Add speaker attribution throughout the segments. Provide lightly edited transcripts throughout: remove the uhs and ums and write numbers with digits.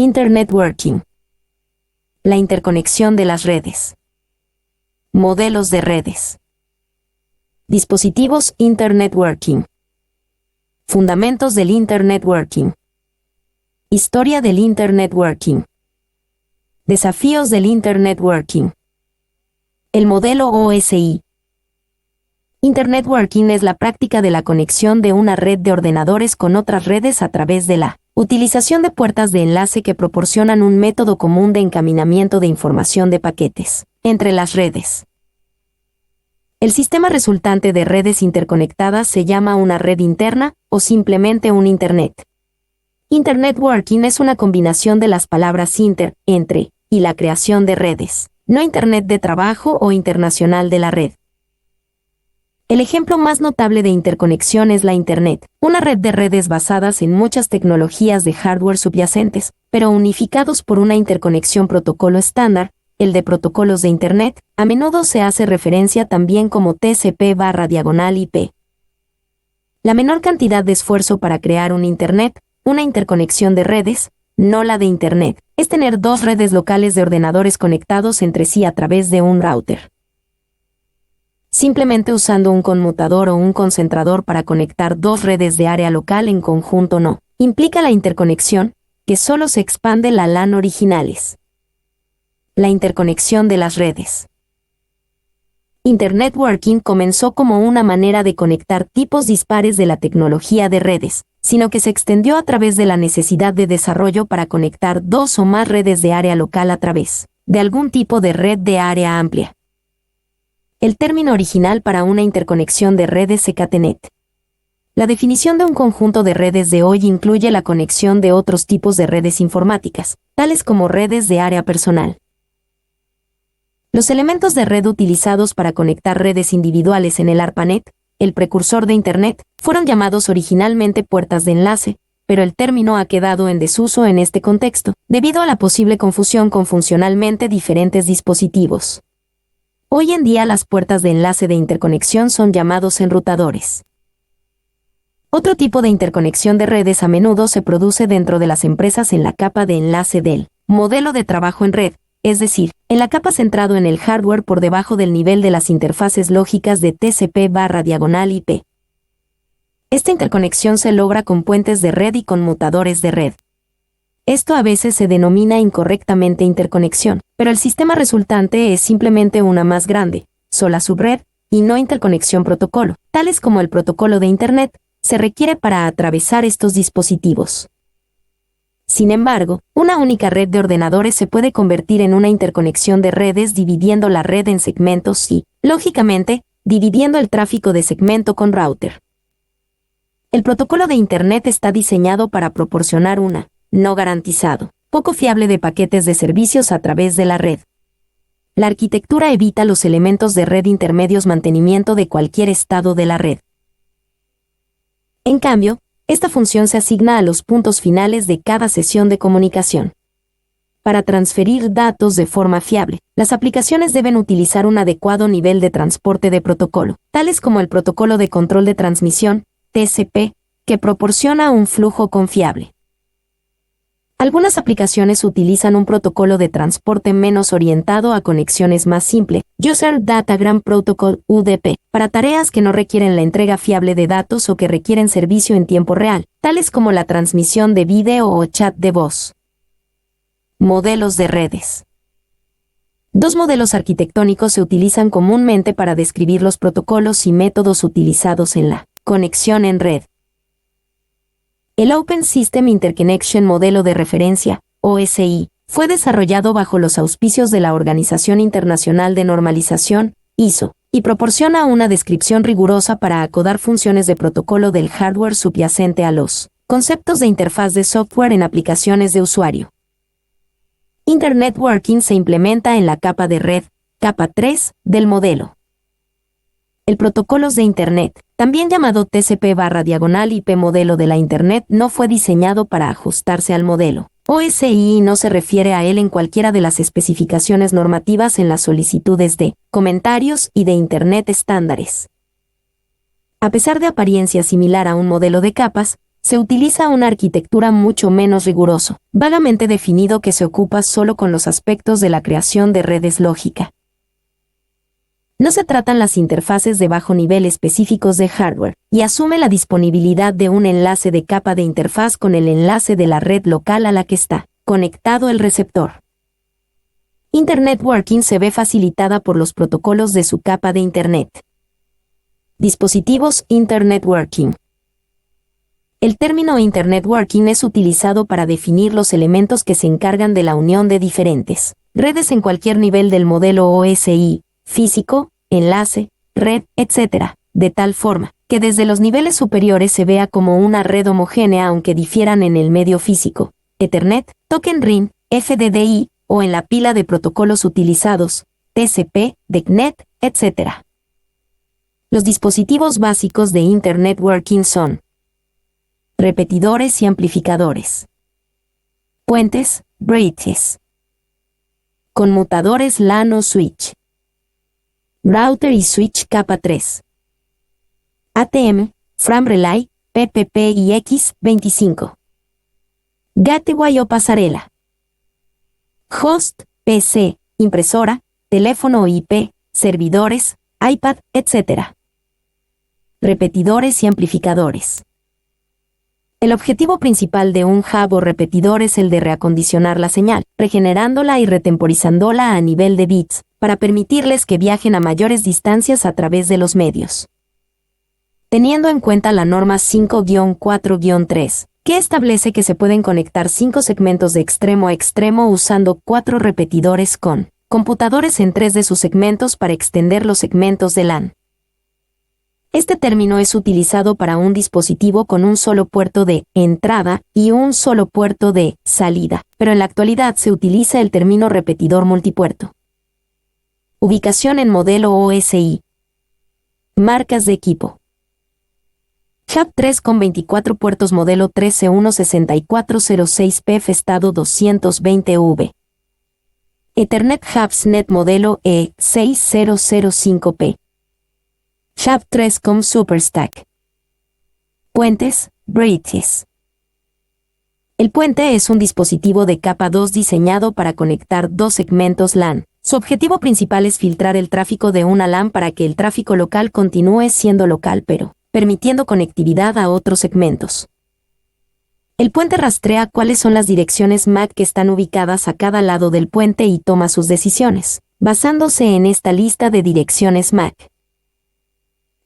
Speaker 1: Internetworking. La interconexión de las redes. Modelos de redes. Dispositivos Internetworking. Fundamentos del Internetworking. Historia del Internetworking. Desafíos del Internetworking. El modelo OSI. Internetworking es la práctica de la conexión de una red de ordenadores con otras redes a través de la utilización de puertas de enlace que proporcionan un método común de encaminamiento de información de paquetes entre las redes. El sistema resultante de redes interconectadas se llama una red interna o simplemente un Internet. Internetworking es una combinación de las palabras inter, entre, y la creación de redes, no Internet de trabajo o internacional de la red. El ejemplo más notable de interconexión es la Internet, una red de redes basadas en muchas tecnologías de hardware subyacentes, pero unificados por una interconexión protocolo estándar. El de protocolos de Internet, a menudo se hace referencia también como TCP/IP. La menor cantidad de esfuerzo para crear un Internet, una interconexión de redes, no la de Internet, es tener dos redes locales de ordenadores conectados entre sí a través de un router. Simplemente usando un conmutador o un concentrador para conectar dos redes de área local en conjunto no implica la interconexión, que solo se expande la LAN originales. La interconexión de las redes. Internetworking comenzó como una manera de conectar tipos dispares de la tecnología de redes, sino que se extendió a través de la necesidad de desarrollo para conectar dos o más redes de área local a través de algún tipo de red de área amplia. El término original para una interconexión de redes es Ethernet. La definición de un conjunto de redes de hoy incluye la conexión de otros tipos de redes informáticas, tales como redes de área personal. Los elementos de red utilizados para conectar redes individuales en el ARPANET, el precursor de Internet, fueron llamados originalmente puertas de enlace, pero el término ha quedado en desuso en este contexto, debido a la posible confusión con funcionalmente diferentes dispositivos. Hoy en día las puertas de enlace de interconexión son llamados enrutadores. Otro tipo de interconexión de redes a menudo se produce dentro de las empresas en la capa de enlace del modelo de trabajo en red, es decir, en la capa centrado en el hardware por debajo del nivel de las interfaces lógicas de TCP/IP. Esta interconexión se logra con puentes de red y conmutadores de red. Esto a veces se denomina incorrectamente interconexión, pero el sistema resultante es simplemente una más grande, sola subred, y no interconexión protocolo, tales como el protocolo de Internet, se requiere para atravesar estos dispositivos. Sin embargo, una única red de ordenadores se puede convertir en una interconexión de redes dividiendo la red en segmentos y, lógicamente, dividiendo el tráfico de segmento con router. El protocolo de Internet está diseñado para proporcionar una no garantizado, poco fiable de paquetes de servicios a través de la red. La arquitectura evita los elementos de red intermedios mantenimiento de cualquier estado de la red. En cambio, esta función se asigna a los puntos finales de cada sesión de comunicación. Para transferir datos de forma fiable, las aplicaciones deben utilizar un adecuado nivel de transporte de protocolo, tales como el protocolo de control de transmisión, TCP, que proporciona un flujo confiable. Algunas aplicaciones utilizan un protocolo de transporte menos orientado a conexiones más simple, User Datagram Protocol UDP, para tareas que no requieren la entrega fiable de datos o que requieren servicio en tiempo real, tales como la transmisión de vídeo o chat de voz. Modelos de redes. Dos modelos arquitectónicos se utilizan comúnmente para describir los protocolos y métodos utilizados en la conexión en red. El Open System Interconnection Modelo de Referencia, OSI, fue desarrollado bajo los auspicios de la Organización Internacional de Normalización, ISO, y proporciona una descripción rigurosa para acodar funciones de protocolo del hardware subyacente a los conceptos de interfaz de software en aplicaciones de usuario. Internetworking se implementa en la capa de red, capa 3, del modelo. El protocolos de Internet, también llamado TCP/IP modelo de la Internet, no fue diseñado para ajustarse al modelo OSI y no se refiere a él en cualquiera de las especificaciones normativas en las solicitudes de comentarios y de Internet estándares. A pesar de apariencia similar a un modelo de capas, Se utiliza una arquitectura mucho menos riguroso, vagamente definido que se ocupa solo con los aspectos de la creación de redes lógica. No se tratan las interfaces de bajo nivel específicos de hardware, y asume la disponibilidad de un enlace de capa de interfaz con el enlace de la red local a la que está conectado el receptor. Internet Working se ve facilitada por los protocolos de su capa de Internet. Dispositivos Internet Working. El término Internet Working es utilizado para definir los elementos que se encargan de la unión de diferentes redes en cualquier nivel del modelo OSI, físico, enlace, red, etc., de tal forma que desde los niveles superiores se vea como una red homogénea aunque difieran en el medio físico, Ethernet, Token Ring, FDDI, o en la pila de protocolos utilizados, TCP, DECnet, etc. Los dispositivos básicos de Internet Working son repetidores y amplificadores, puentes, bridges, conmutadores LAN o switch, router y switch capa 3, ATM, Frame Relay, PPP y X25, gateway o pasarela, host, PC, impresora, teléfono IP, servidores, iPad, etc. Repetidores y amplificadores. El objetivo principal de un hub o repetidor es el de reacondicionar la señal, regenerándola y retemporizándola a nivel de bits, para permitirles que viajen a mayores distancias a través de los medios. Teniendo en cuenta la norma 5-4-3, que establece que se pueden conectar 5 segmentos de extremo a extremo usando 4 repetidores con computadores en 3 de sus segmentos para extender los segmentos de LAN. Este término es utilizado para un dispositivo con un solo puerto de entrada y un solo puerto de salida, pero en la actualidad se utiliza el término repetidor multipuerto. Ubicación en modelo OSI. Marcas de equipo. Hub 3 con 24 puertos modelo 13C16406P estado 220V. Ethernet Hubs Net modelo E6005P. Hub 3 com Superstack. Puentes, bridges. El puente es un dispositivo de capa 2 diseñado para conectar dos segmentos LAN. Su objetivo principal es filtrar el tráfico de una LAN para que el tráfico local continúe siendo local pero permitiendo conectividad a otros segmentos. El puente rastrea cuáles son las direcciones MAC que están ubicadas a cada lado del puente y toma sus decisiones, basándose en esta lista de direcciones MAC.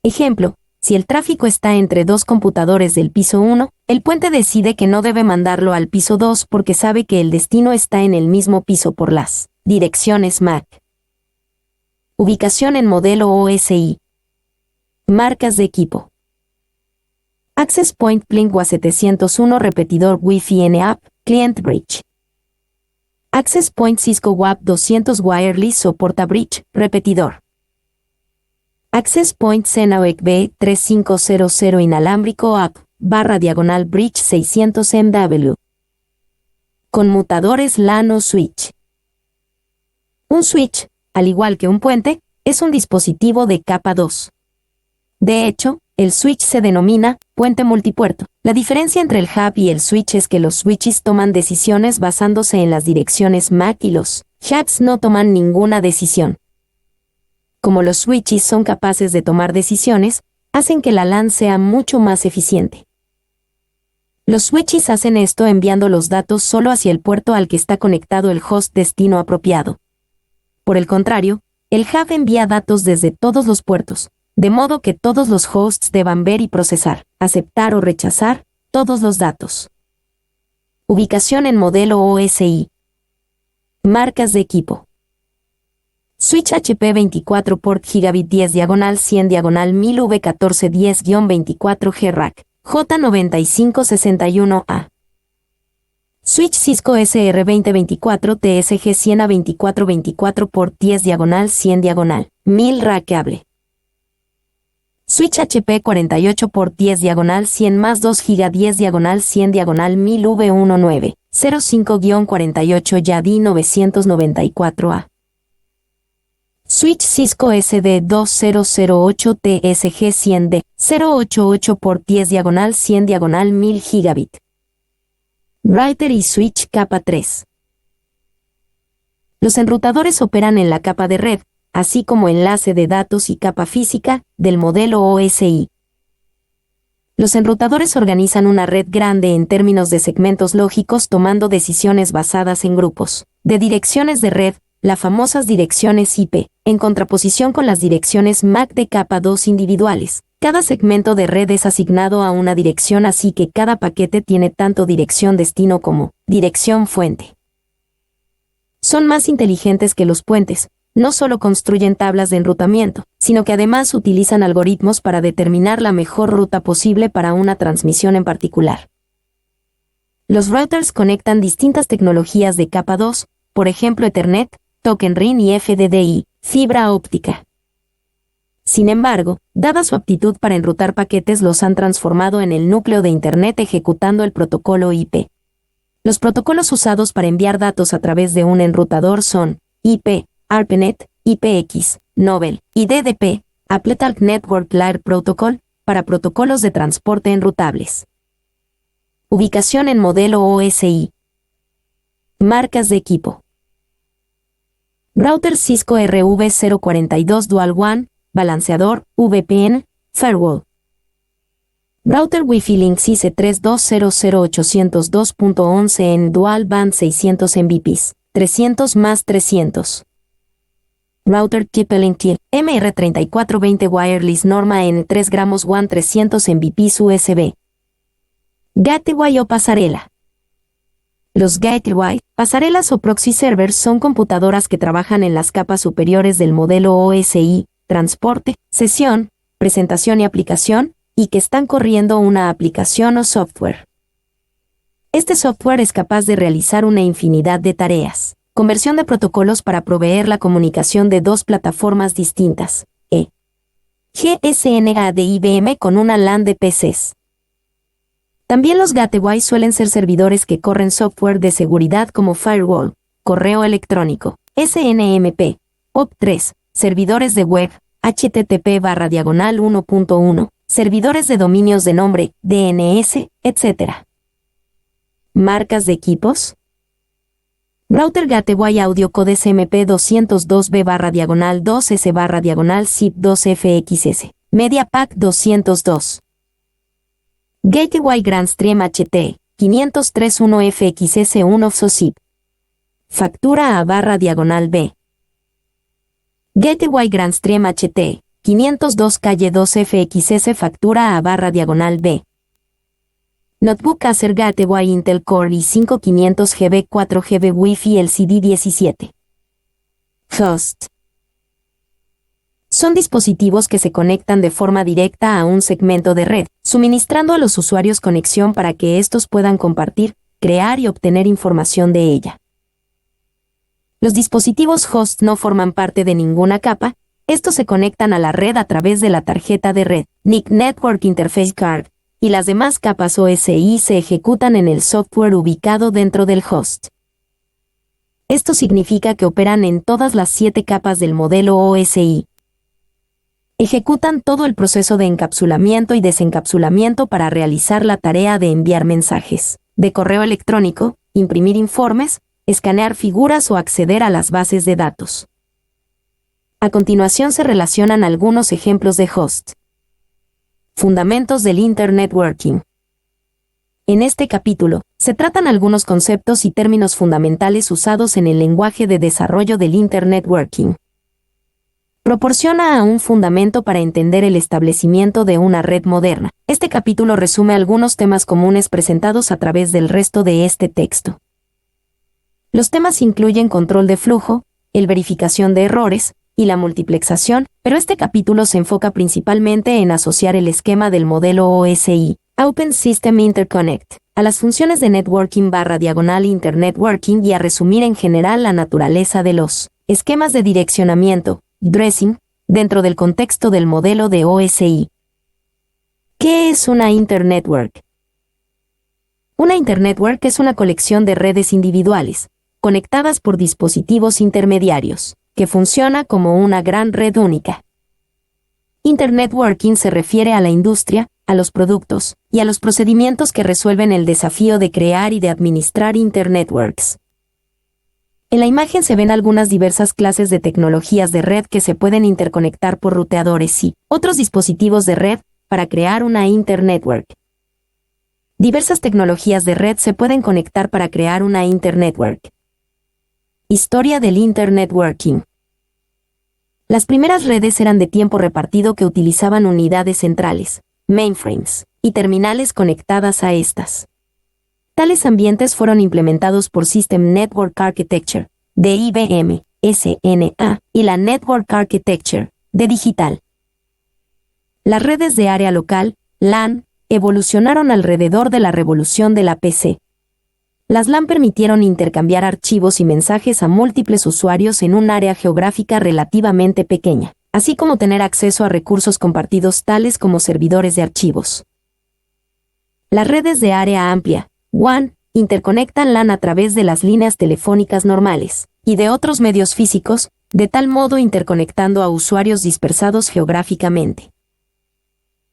Speaker 1: Ejemplo, si el tráfico está entre dos computadores del piso 1, el puente decide que no debe mandarlo al piso 2 porque sabe que el destino está en el mismo piso por las direcciones MAC. Ubicación en modelo OSI. Marcas de equipo. Access Point Blink WA701 repetidor Wi-Fi NAP, Client Bridge. Access Point Cisco WAP 200 Wireless soporta Bridge, repetidor. Access Point Zenawek B3500 inalámbrico app, /diagonal Bridge 600 MW. Conmutadores LAN o switch. Un switch, al igual que un puente, es un dispositivo de capa 2. De hecho, el switch se denomina puente multipuerto. La diferencia entre el hub y el switch es que los switches toman decisiones basándose en las direcciones MAC y los hubs no toman ninguna decisión. Como los switches son capaces de tomar decisiones, hacen que la LAN sea mucho más eficiente. Los switches hacen esto enviando los datos solo hacia el puerto al que está conectado el host destino apropiado. Por el contrario, el hub envía datos desde todos los puertos, de modo que todos los hosts deban ver y procesar, aceptar o rechazar todos los datos. Ubicación en modelo OSI. Marcas de equipo. Switch HP 24 port Gigabit 10 diagonal 100 diagonal 1000 V1410-24G rack, J9561A. Switch Cisco SR 2024 TSG 100 a 2424 port 10 diagonal 100 diagonal 1000 rack cable. Switch HP 48 port 10 diagonal 100 más 2 GB 10 diagonal 100 diagonal 1000 V1905-48 YADI 994A. Switch Cisco SD2008 TSG 100D 088x10/100/1000 gigabit. Router y switch capa 3. Los enrutadores operan en la capa de red, así como enlace de datos y capa física, del modelo OSI. Los enrutadores organizan una red grande en términos de segmentos lógicos tomando decisiones basadas en grupos de direcciones de red, las famosas direcciones IP, en contraposición con las direcciones MAC de capa 2 individuales. Cada segmento de red es asignado a una dirección, así que cada paquete tiene tanto dirección destino como dirección fuente. Son más inteligentes que los puentes. No solo construyen tablas de enrutamiento, sino que además utilizan algoritmos para determinar la mejor ruta posible para una transmisión en particular. Los routers conectan distintas tecnologías de capa 2, por ejemplo Ethernet, Token Ring y FDDI, fibra óptica. Sin embargo, dada su aptitud para enrutar paquetes, los han transformado en el núcleo de Internet ejecutando el protocolo IP. Los protocolos usados para enviar datos a través de un enrutador son IP, ARPANET, IPX, Nobel y DDP, Appletalk Network Layer Protocol, para protocolos de transporte enrutables. Ubicación en modelo OSI. Marcas de equipo. Router Cisco RV042 Dual WAN, balanceador, VPN, firewall. Router Wi-Fi Link CISE 3200802.11 en Dual Band 600 Mbps, 300 más 300. Router TP-Link MR3420 Wireless Norma N 3 gramos WAN 300 Mbps USB. Gateway o pasarela. Los gateway, pasarelas o proxy servers son computadoras que trabajan en las capas superiores del modelo OSI, transporte, sesión, presentación y aplicación, y que están corriendo una aplicación o software. Este software es capaz de realizar una infinidad de tareas. Conversión de protocolos para proveer la comunicación de dos plataformas distintas, GSNA de IBM con una LAN de PCs. También los gateway suelen ser servidores que corren software de seguridad como firewall, correo electrónico, SNMP, POP3, servidores de web, HTTP/1.1, servidores de dominios de nombre, DNS, etc. Marcas de equipos. Router Gateway Audio Code SMP 202B/2S/SIP2FXS. MediaPack 202. Gateway Grandstream HT 5031FXS1 FSOSIP. Factura A/B. Gateway Grandstream HT 502 calle 2FXS factura A/B. Notebook Acer Gateway Intel Core i5 500GB 4GB Wi-Fi LCD 17. Host. Son dispositivos que se conectan de forma directa a un segmento de red, suministrando a los usuarios conexión para que estos puedan compartir, crear y obtener información de ella. Los dispositivos host no forman parte de ninguna capa, estos se conectan a la red a través de la tarjeta de red, NIC Network Interface Card, y las demás capas OSI se ejecutan en el software ubicado dentro del host. Esto significa que operan en todas las 7 capas del modelo OSI. Ejecutan todo el proceso de encapsulamiento y desencapsulamiento para realizar la tarea de enviar mensajes, de correo electrónico, imprimir informes, escanear figuras o acceder a las bases de datos. A continuación se relacionan algunos ejemplos de host. Fundamentos del Internetworking. En este capítulo, se tratan algunos conceptos y términos fundamentales usados en el lenguaje de desarrollo del Internetworking. Proporciona un fundamento para entender el establecimiento de una red moderna. Este capítulo resume algunos temas comunes presentados a través del resto de este texto. Los temas incluyen control de flujo, el verificación de errores, y la multiplexación, pero este capítulo se enfoca principalmente en asociar el esquema del modelo OSI, Open System Interconnect, a las funciones de networking/internetworking y a resumir en general la naturaleza de los esquemas de direccionamiento, dressing, dentro del contexto del modelo de OSI. ¿Qué es una Internetwork? Una Internetwork es una colección de redes individuales, conectadas por dispositivos intermediarios. que funciona como una gran red única. Internetworking se refiere a la industria, a los productos y a los procedimientos que resuelven el desafío de crear y de administrar Internetworks. En la imagen se ven algunas diversas clases de tecnologías de red que se pueden interconectar por ruteadores y otros dispositivos de red para crear una Internetwork. Diversas tecnologías de red se pueden conectar para crear una Internetwork. Historia del Internetworking. Las primeras redes eran de tiempo repartido que utilizaban unidades centrales, mainframes, y terminales conectadas a estas. Tales ambientes fueron implementados por System Network Architecture, de IBM, SNA, y la Network Architecture, de Digital. Las redes de área local, LAN, evolucionaron alrededor de la revolución de la PC. Las LAN permitieron intercambiar archivos y mensajes a múltiples usuarios en un área geográfica relativamente pequeña, así como tener acceso a recursos compartidos tales como servidores de archivos. Las redes de área amplia, WAN, interconectan LAN a través de las líneas telefónicas normales y de otros medios físicos, de tal modo interconectando a usuarios dispersados geográficamente.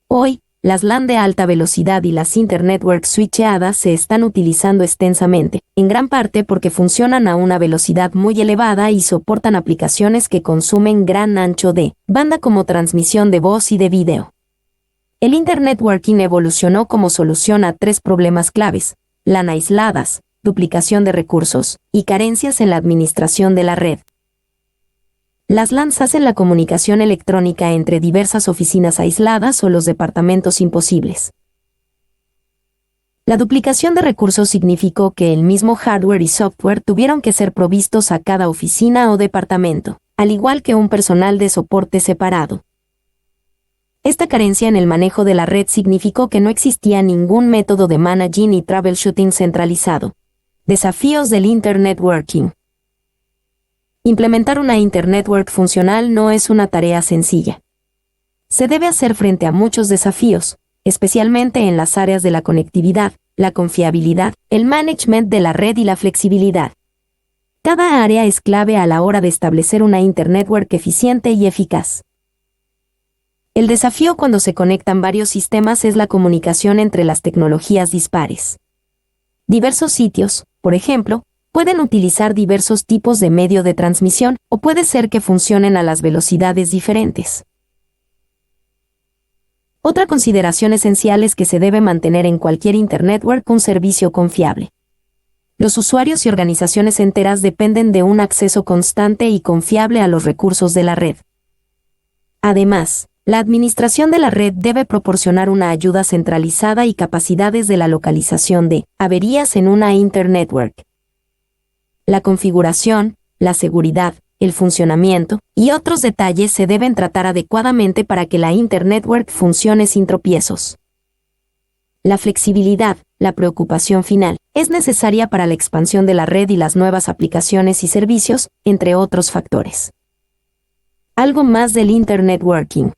Speaker 1: Hoy, las LAN de alta velocidad y las Internetworks switcheadas se están utilizando extensamente, en gran parte porque funcionan a una velocidad muy elevada y soportan aplicaciones que consumen gran ancho de banda como transmisión de voz y de video. El Internetworking evolucionó como solución a tres problemas claves: LAN aisladas, duplicación de recursos y carencias en la administración de la red. Las LANs hacen la comunicación electrónica entre diversas oficinas aisladas o los departamentos imposibles. La duplicación de recursos significó que el mismo hardware y software tuvieron que ser provistos a cada oficina o departamento, al igual que un personal de soporte separado. Esta carencia en el manejo de la red significó que no existía ningún método de managing y troubleshooting centralizado. Desafíos del Internetworking. Implementar una Internetwork funcional no es una tarea sencilla. Se debe hacer frente a muchos desafíos, especialmente en las áreas de la conectividad, la confiabilidad, el management de la red y la flexibilidad. Cada área es clave a la hora de establecer una Internetwork eficiente y eficaz. El desafío cuando se conectan varios sistemas es la comunicación entre las tecnologías dispares. Diversos sitios, por ejemplo, pueden utilizar diversos tipos de medio de transmisión, o puede ser que funcionen a las velocidades diferentes. Otra consideración esencial es que se debe mantener en cualquier Internetwork un servicio confiable. Los usuarios y organizaciones enteras dependen de un acceso constante y confiable a los recursos de la red. Además, la administración de la red debe proporcionar una ayuda centralizada y capacidades de la localización de averías en una Internetwork. La configuración, la seguridad, el funcionamiento y otros detalles se deben tratar adecuadamente para que la Internetwork funcione sin tropiezos. La flexibilidad, la preocupación final, es necesaria para la expansión de la red y las nuevas aplicaciones y servicios, entre otros factores. Algo más del Internetworking.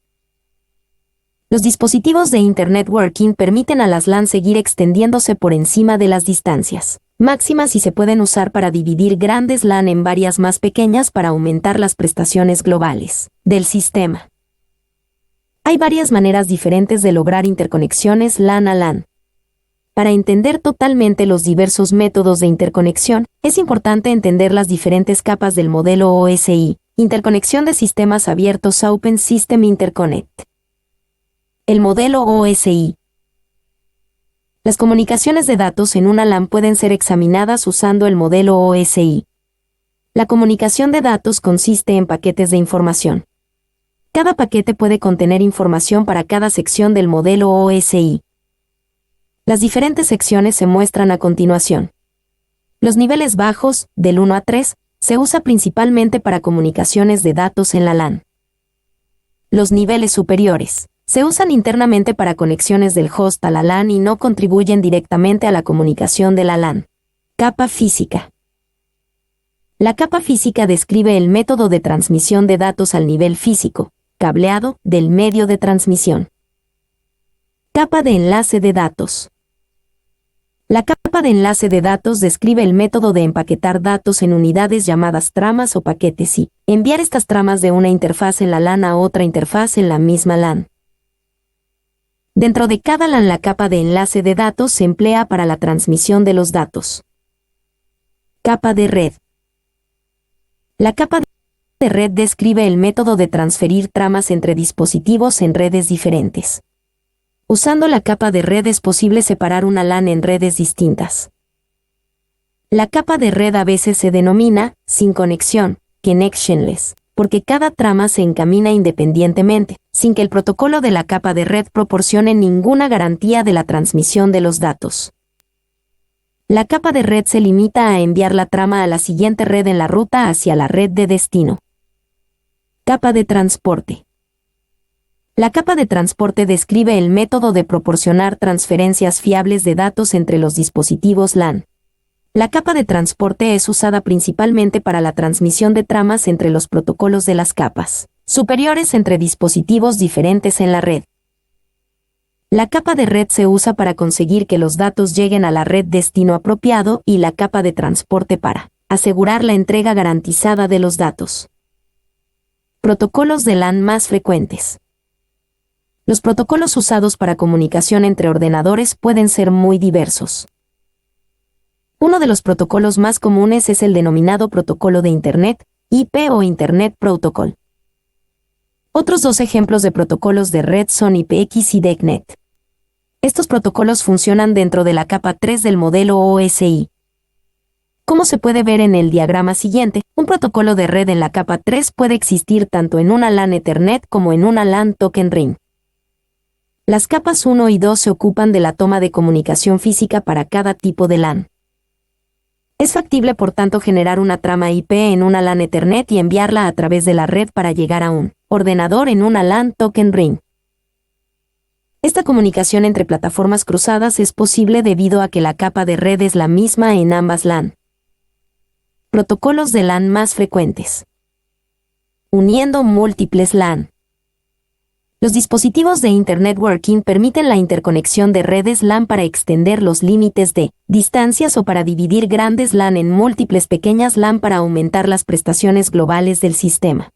Speaker 1: Los dispositivos de Internetworking permiten a las LAN seguir extendiéndose por encima de las distancias máximas y se pueden usar para dividir grandes LAN en varias más pequeñas para aumentar las prestaciones globales del sistema. Hay varias maneras diferentes de lograr interconexiones LAN a LAN. Para entender totalmente los diversos métodos de interconexión, es importante entender las diferentes capas del modelo OSI, interconexión de sistemas abiertos Open System Interconnect. El modelo OSI. Las comunicaciones de datos en una LAN pueden ser examinadas usando el modelo OSI. La comunicación de datos consiste en paquetes de información. Cada paquete puede contener información para cada sección del modelo OSI. Las diferentes secciones se muestran a continuación. Los niveles bajos, del 1 a 3, se usa principalmente para comunicaciones de datos en la LAN. Los niveles superiores se usan internamente para conexiones del host a la LAN y no contribuyen directamente a la comunicación de la LAN. Capa física. La capa física describe el método de transmisión de datos al nivel físico, cableado, del medio de transmisión. Capa de enlace de datos. La capa de enlace de datos describe el método de empaquetar datos en unidades llamadas tramas o paquetes y enviar estas tramas de una interfaz en la LAN a otra interfaz en la misma LAN. Dentro de cada LAN, la capa de enlace de datos se emplea para la transmisión de los datos. Capa de red. La capa de red describe el método de transferir tramas entre dispositivos en redes diferentes. Usando la capa de red es posible separar una LAN en redes distintas. La capa de red a veces se denomina sin conexión, connectionless, porque cada trama se encamina independientemente, sin que el protocolo de la capa de red proporcione ninguna garantía de la transmisión de los datos. La capa de red se limita a enviar la trama a la siguiente red en la ruta hacia la red de destino. Capa de transporte. La capa de transporte describe el método de proporcionar transferencias fiables de datos entre los dispositivos LAN. La capa de transporte es usada principalmente para la transmisión de tramas entre los protocolos de las capas superiores entre dispositivos diferentes en la red. La capa de red se usa para conseguir que los datos lleguen a la red destino apropiado y la capa de transporte para asegurar la entrega garantizada de los datos. Protocolos de LAN más frecuentes. Los protocolos usados para comunicación entre ordenadores pueden ser muy diversos. Uno de los protocolos más comunes es el denominado protocolo de Internet, IP o Internet Protocol. Otros dos ejemplos de protocolos de red son IPX y DECnet. Estos protocolos funcionan dentro de la capa 3 del modelo OSI. Como se puede ver en el diagrama siguiente, un protocolo de red en la capa 3 puede existir tanto en una LAN Ethernet como en una LAN Token Ring. Las capas 1 y 2 se ocupan de la toma de comunicación física para cada tipo de LAN. Es factible, por tanto, generar una trama IP en una LAN Ethernet y enviarla a través de la red para llegar a un ordenador en una LAN Token Ring. Esta comunicación entre plataformas cruzadas es posible debido a que la capa de red es la misma en ambas LAN. Protocolos de LAN más frecuentes. Uniendo múltiples LAN. Los dispositivos de Internet Working permiten la interconexión de redes LAN para extender los límites de distancias o para dividir grandes LAN en múltiples pequeñas LAN para aumentar las prestaciones globales del sistema.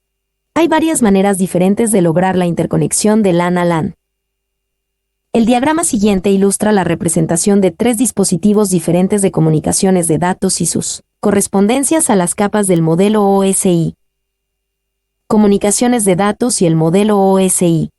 Speaker 1: Hay varias maneras diferentes de lograr la interconexión de LAN a LAN. El diagrama siguiente ilustra la representación de tres dispositivos diferentes de comunicaciones de datos y sus correspondencias a las capas del modelo OSI. Comunicaciones de datos y el modelo OSI.